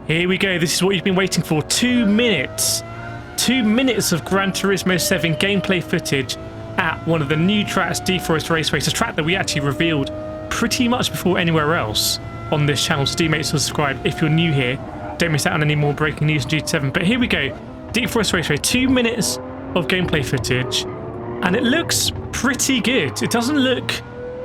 Here we go. This is what you've been waiting for. 2 minutes. 2 minutes of Gran Turismo 7 gameplay footage at one of the new tracks, Deep Forest Raceway. It's a track that we actually revealed pretty much before anywhere else on this channel. So do make sure to subscribe if you're new here. Don't miss out on any more breaking news in GT7. But here we go. Deep Forest Raceway. 2 minutes of gameplay footage. And it looks pretty good. It doesn't look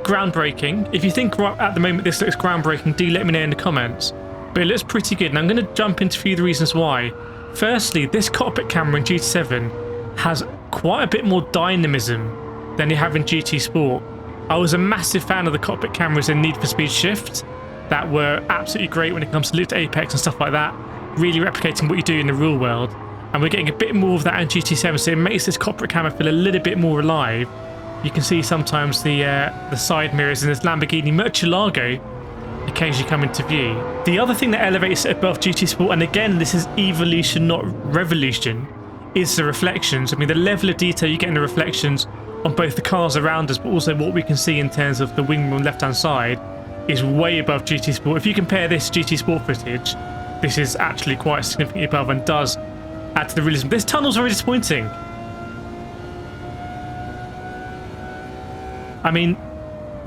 groundbreaking. If you think right at the moment this looks groundbreaking, do let me know in the comments. But it looks pretty good, and I'm going to jump into a few of the reasons why. Firstly, this cockpit camera in GT7 has quite a bit more dynamism than you have in GT Sport. I was a massive fan of the cockpit cameras in Need for Speed Shift that were absolutely great when it comes to Loot to Apex and stuff like that, really replicating what you do in the real world. And we're getting a bit more of that in GT7, so it makes this cockpit camera feel a little bit more alive. You can see sometimes the side mirrors in this Lamborghini Murcielago occasionally come into view. The other thing that elevates it above GT Sport, and again this is evolution not revolution, is the reflections. I mean, the level of detail you get in the reflections on both the cars around us, but also what we can see in terms of the wing on the left hand side is way above GT Sport. If you compare this GT Sport footage, this is actually quite significantly above and does add to the realism. This tunnel's very disappointing. I mean,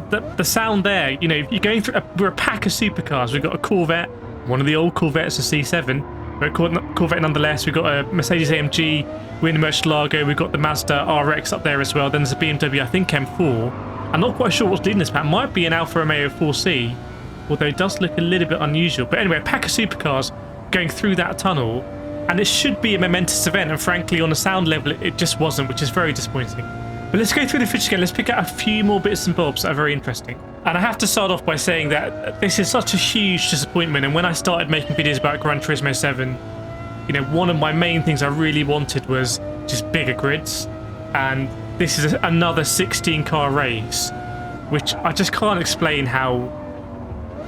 the sound there, you know, you're going through we're a pack of supercars. We've got a Corvette, one of the old Corvettes, a C7. We're a Corvette nonetheless. We've got a Mercedes AMG, we're in the Murcielago, we've got the Mazda RX up there as well. Then there's a BMW, I think M4. I'm not quite sure what's leading this pack. Might be an Alfa Romeo 4C, although it does look a little bit unusual. But anyway, a pack of supercars going through that tunnel, and it should be a momentous event, and frankly on a sound level it just wasn't, which is very disappointing. But let's go through the footage again. Let's pick out a few more bits and bobs that are very interesting. And I have to start off by saying that this is such a huge disappointment. And when I started making videos about Gran Turismo 7, you know, one of my main things I really wanted was just bigger grids. And this is another 16-car race, which I just can't explain how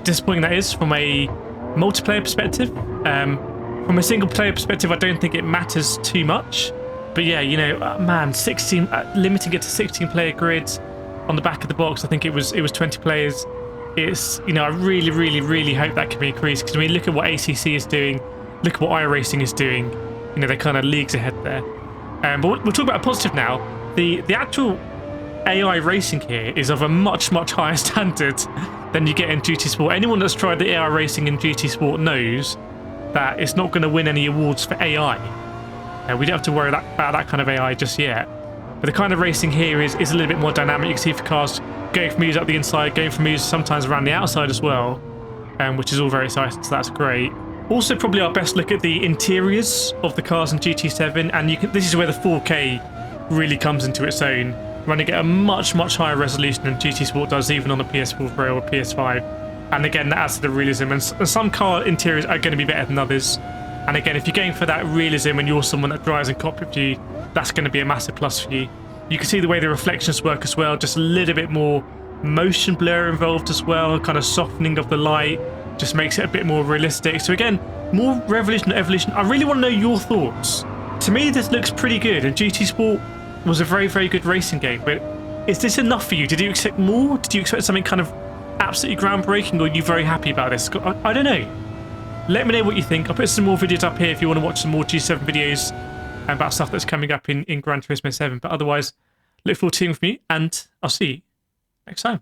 disappointing that is from a multiplayer perspective. From a single-player perspective, I don't think it matters too much. But yeah, you know, man, 16, limiting it to 16-player grids on the back of the box. I think it was 20 players. It's, you know, I really, really, really hope that can be increased, because when you look at what ACC is doing, look at what iRacing is doing, you know, they're kind of leagues ahead there. But we'll talk about a positive now. The actual AI racing here is of a much, much higher standard than you get in GT Sport. Anyone that's tried the AI racing in GT Sport knows that it's not going to win any awards for AI. We don't have to worry about that kind of AI just yet. But the kind of racing here is a little bit more dynamic. You can see for cars going from moves up the inside, going from moves sometimes around the outside as well, which is all very exciting, so that's great. Also, probably our best look at the interiors of the cars in GT7, and this is where the 4K really comes into its own, running at a much, much higher resolution than GT Sport does, even on a PS4 Pro or PS5. And again, that adds to the realism, and some car interiors are going to be better than others. And again, if you're going for that realism and you're someone that drives in cockpit view, that's going to be a massive plus for you. You can see the way the reflections work as well, just a little bit more motion blur involved as well, kind of softening of the light, just makes it a bit more realistic. So again, more revolution than evolution. I really want to know your thoughts. To me, this looks pretty good, and GT Sport was a very, very good racing game, but is this enough for you? Did you expect more? Did you expect something kind of absolutely groundbreaking, or are you very happy about this? I don't know. Let me know what you think. I'll put some more videos up here if you want to watch some more G7 videos about stuff that's coming up in Gran Turismo 7. But otherwise, look forward to seeing with me, and I'll see you next time.